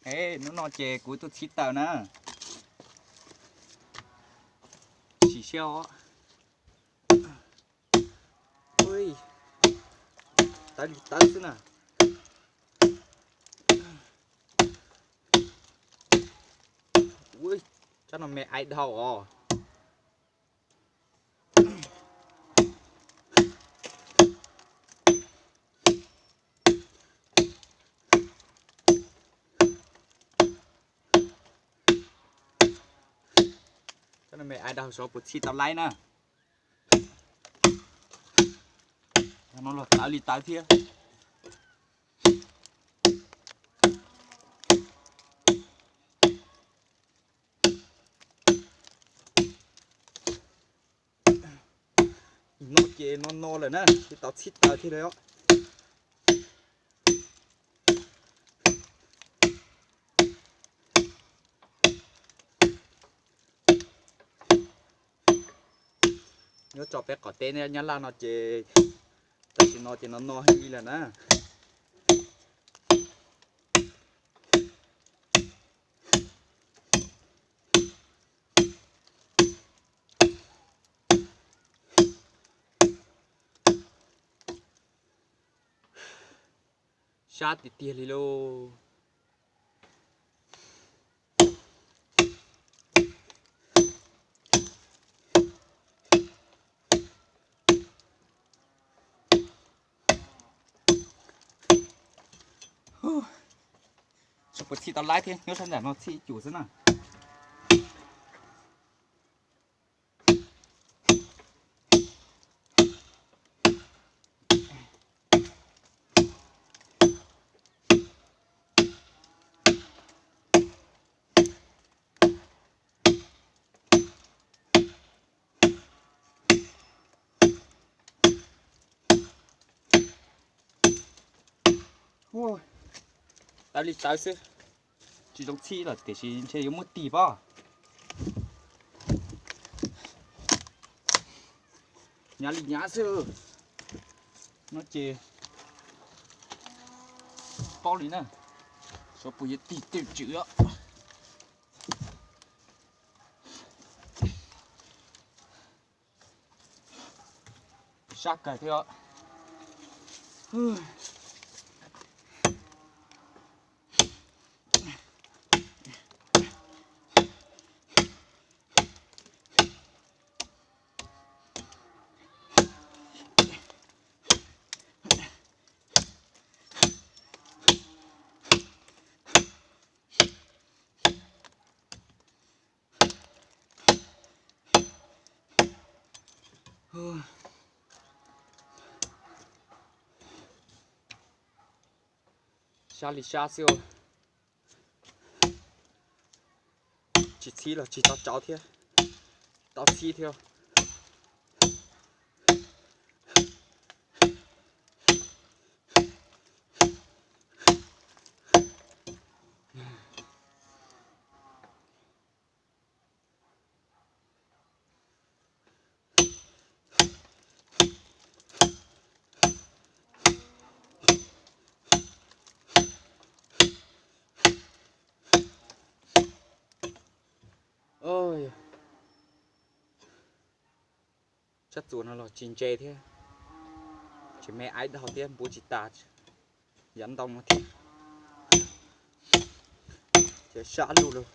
Ê, nó chè cuối tôi xít tao nè. Chỉ xeo á. Ui. Tao xứ nè. Ui, chắc là mẹ ai đau à. Chắc là mẹ ai đau số bột xít tao lấy nè. Nó là tao đi tao thiê. Nó chê nó rồi nè, thì tao xít tao thế đấy á. Nhớ cho bé có tên này nhớ là nó chê. Tại vì nó chê nó hay gì là nè. Sát thì tia lì lô. Số bột xít tao lấy thế, nhớ thân giả nó xít chủ rất nào. Ôi, tao đi tao xứ. Chỉ trong chi là để chỉ chơi có một tỷ bao. Nhà lì nhá xứ. Nó chê. Bao lý nè. Số bùi tỷ tiêu chữ á. Sát cái thế ạ. Xa lì xa siêu. Chỉ xí là chỉ tao cháu thế. Tao xí theo. Ôi, chắc dù nó là chín chê thế. Chỉ mẹ ai đào thế bố chỉ tạt dán đông thế. Chỉ xả luôn rồi.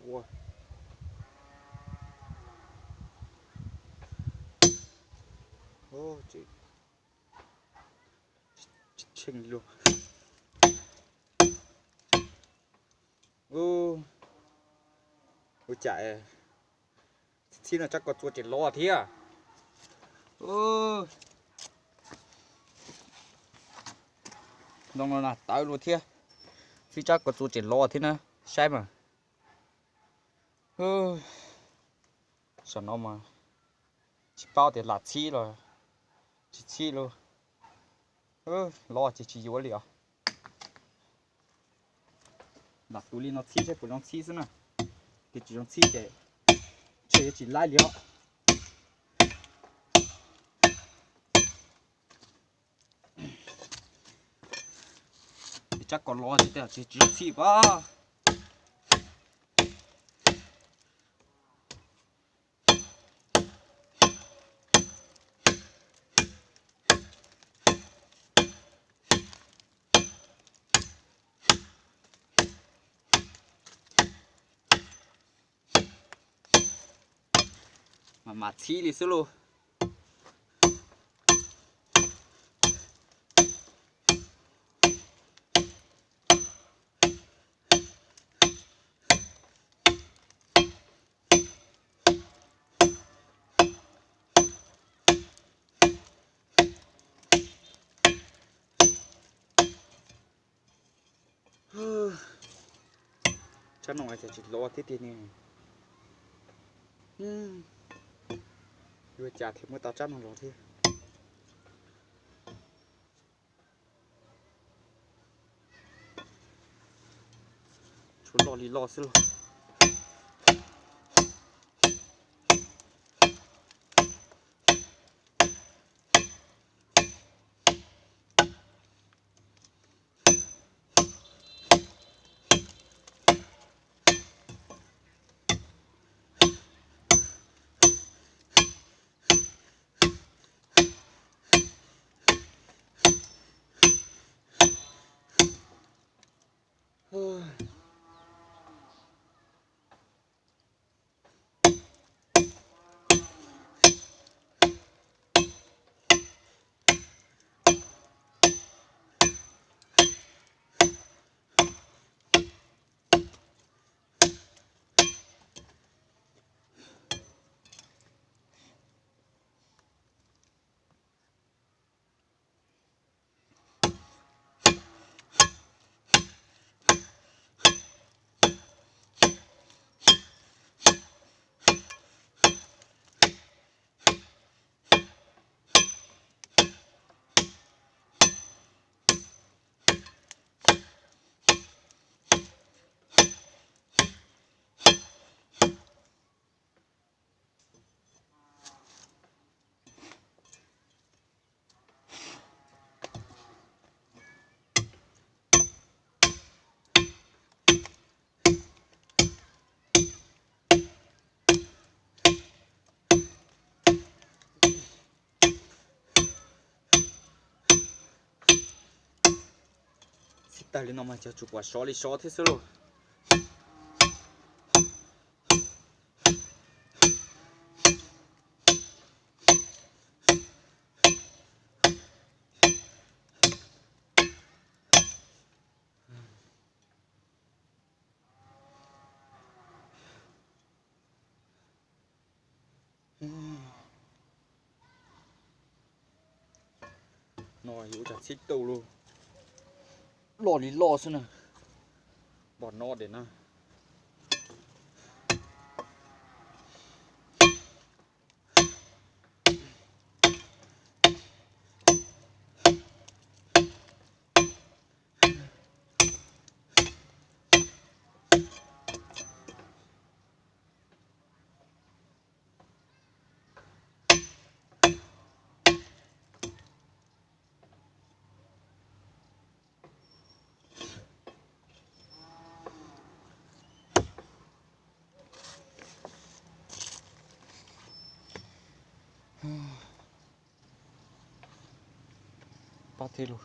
Wow. Ô chị chinh luôn. Ô chạy thì là chắc có chuột chỉ lo thế à. Ô đông là tao luôn thế thì chắc có chuột chỉ lo thế nè sai mà. Sao nó mà chỉ bao thì là chi rồi chỉ chi luôn. Lo chỉ vô liền đặt túi lên nó chi chứ của nó chi thế nào thì chỉ nó chi để chơi chỉ lai liệu chắc còn lo gì thế chỉ xì quá mà xí đi xíu luôn chắc nó sẽ chỉ lo thế này vừa chả thì mới tao chắc nó lo thế chú lo đi lo xíu ta lên nó mà cho chụp quả xó đi xó thế xíu luôn nó hiểu chặt xích tàu luôn lo đi lo xem nào bỏ nó để nào bắt thế luôn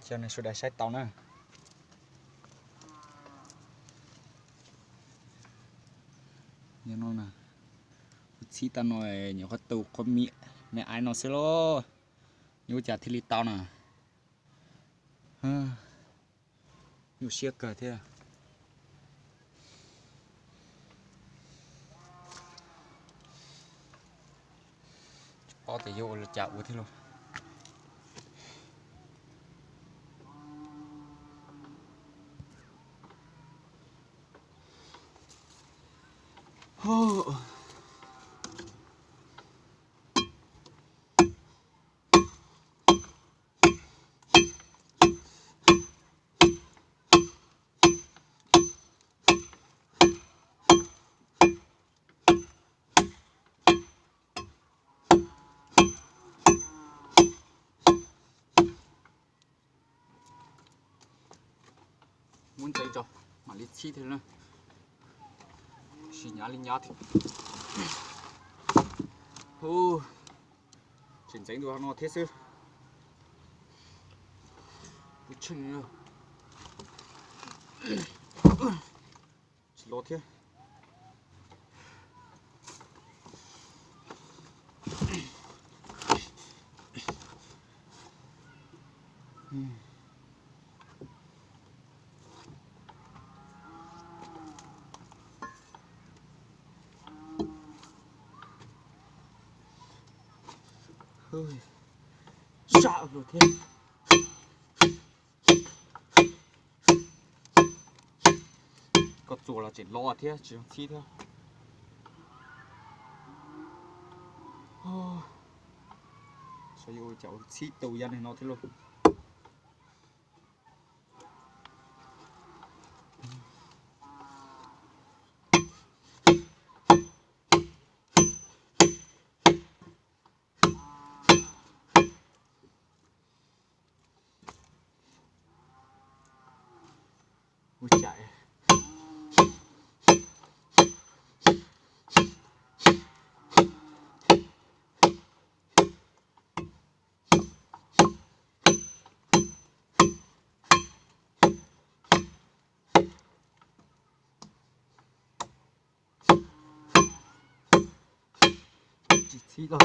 cho nên sudah saya tahu nè như nó nè chỉ ta nói nhiều cái tàu có miệng mẹ ai nó sẽ lo nhiều chả thì tao nè nhiều xe cờ thế à có thể vô là chả uống thế luôn muốn chạy cho mà lít chi thế nữa xì nhá linh nhá thì chuyển tránh được nó thế sư chân nữa chỉ lót thế sợ rồi thế có chỗ là chỉ lo thế chỉ chi thôi sao yêu cháu chi tàu dân này nó thế luôn ui chạy chỉ chi thôi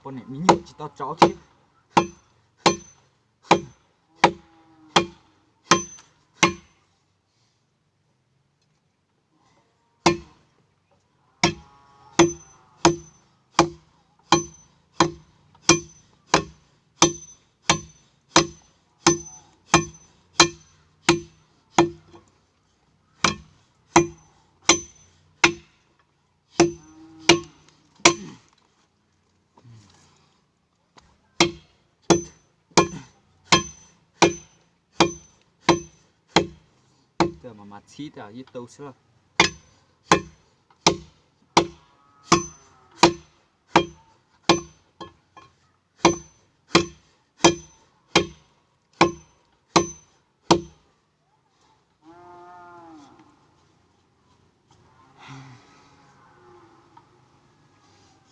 con này mình nhiều chỉ tao cháu thế mà chi à ít tàu xưa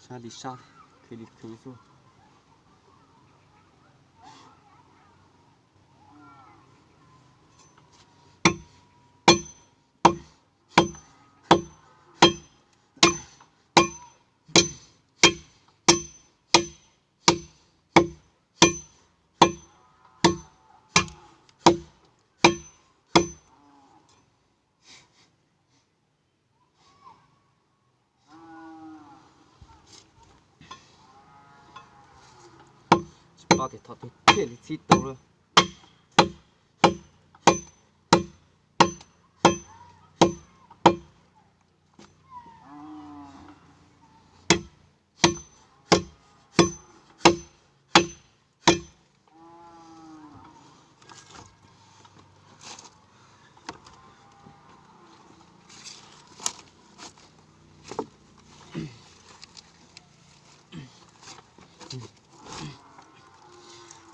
sao đi sao thì đi thử rồi bao thì thật thì chi tàu rồi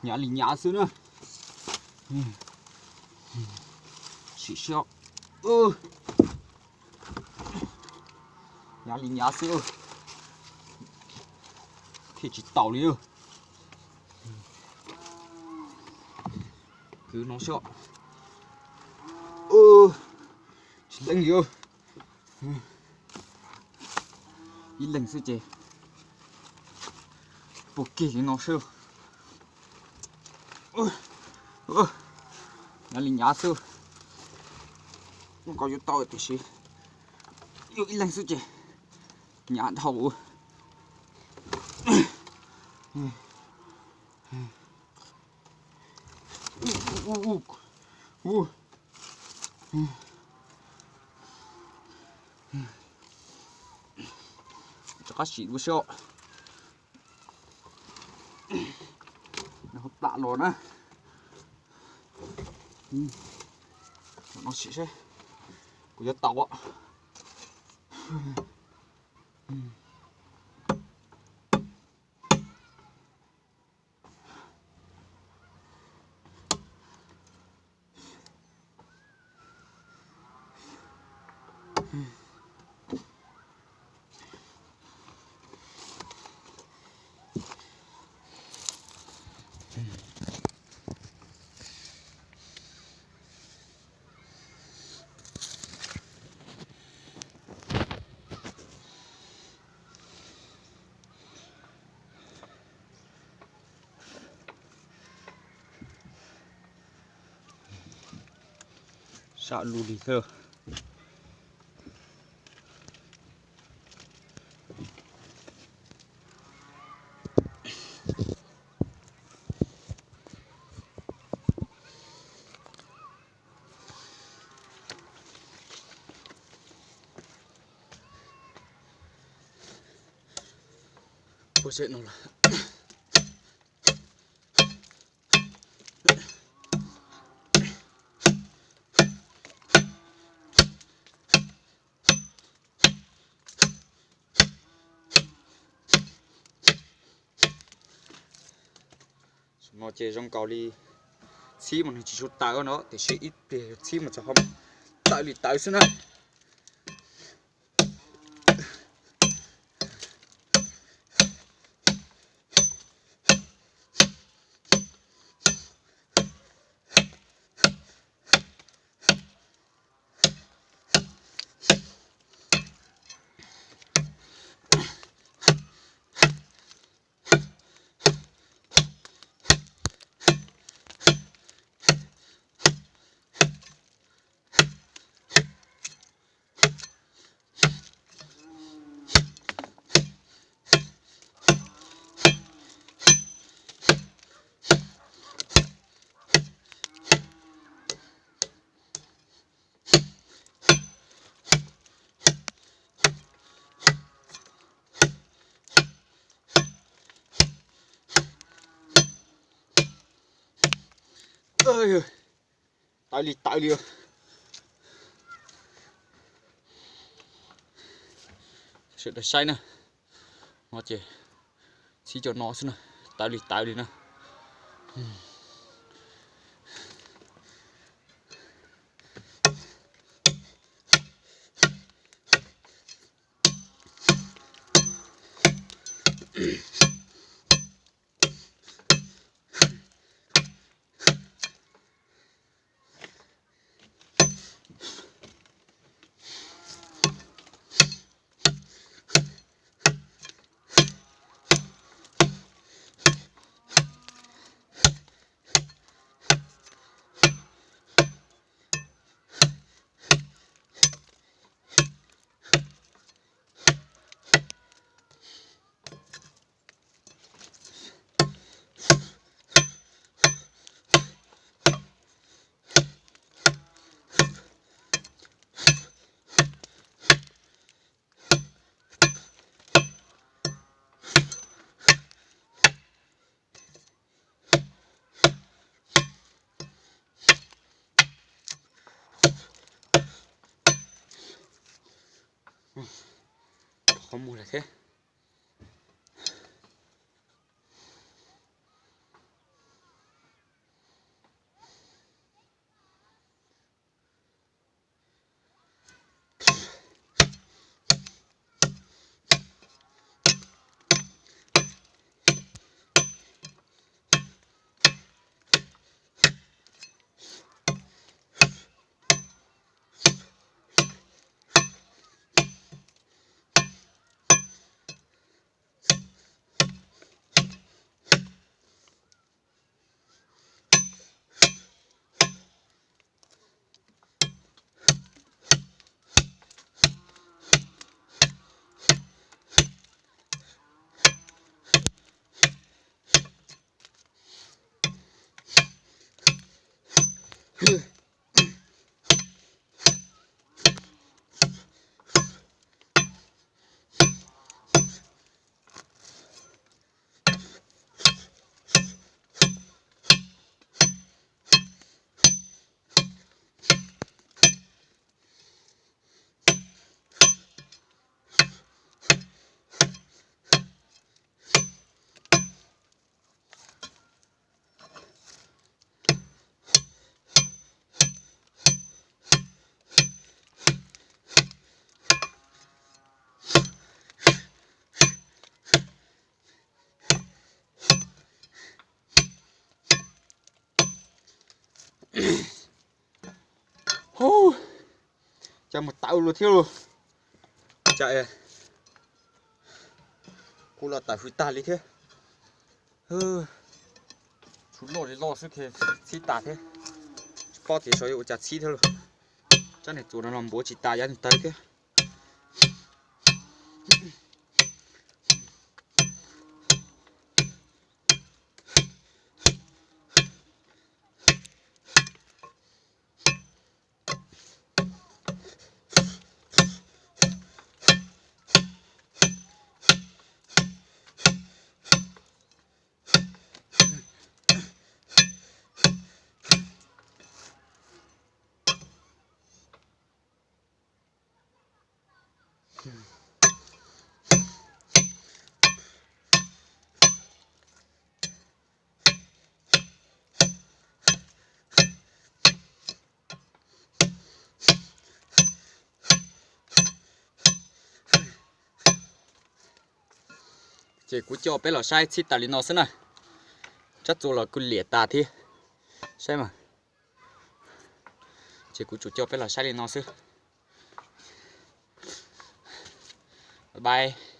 nhả lì nhả xíu nữa xì xeo nhả lì nhả xíu thì chỉ tàu đi cứ nó xeo chỉ đánh nhiều ít lần xíu chị buộc kỳ thì nó xeo nhả lì nhả xíu không có chút to thì xí yêu ít lần xíu chị nhả thầu cho các chị vui sợ nó hấp tạ rồi nữa nó chỉ sẽ của dân tộc ạ Sợ lù đi thơ. Bố sẽ nó là nó chơi trong cầu đi xí mà chỉ chút tao nó thì sẽ ít để xí mà cho không tại vì tại sao này ơi tại liều sự đã sai nè nó chỉ xí cho nó xin nè tại đi nè không mua là thế cho một tàu luôn thiếu luôn chạy cô là tại phi ta lý thế chú lo thì lo sức thế xí tạt thế có thể soi chặt xí thôi luôn chắc này chủ nó làm bố chỉ tài ăn tới kia chỉ cú cho bé là sai xịt tali nó xí này chắc dù là cứ liệt tà thi xem mà chỉ cú chủ cho bé là sai nó xí bye bye.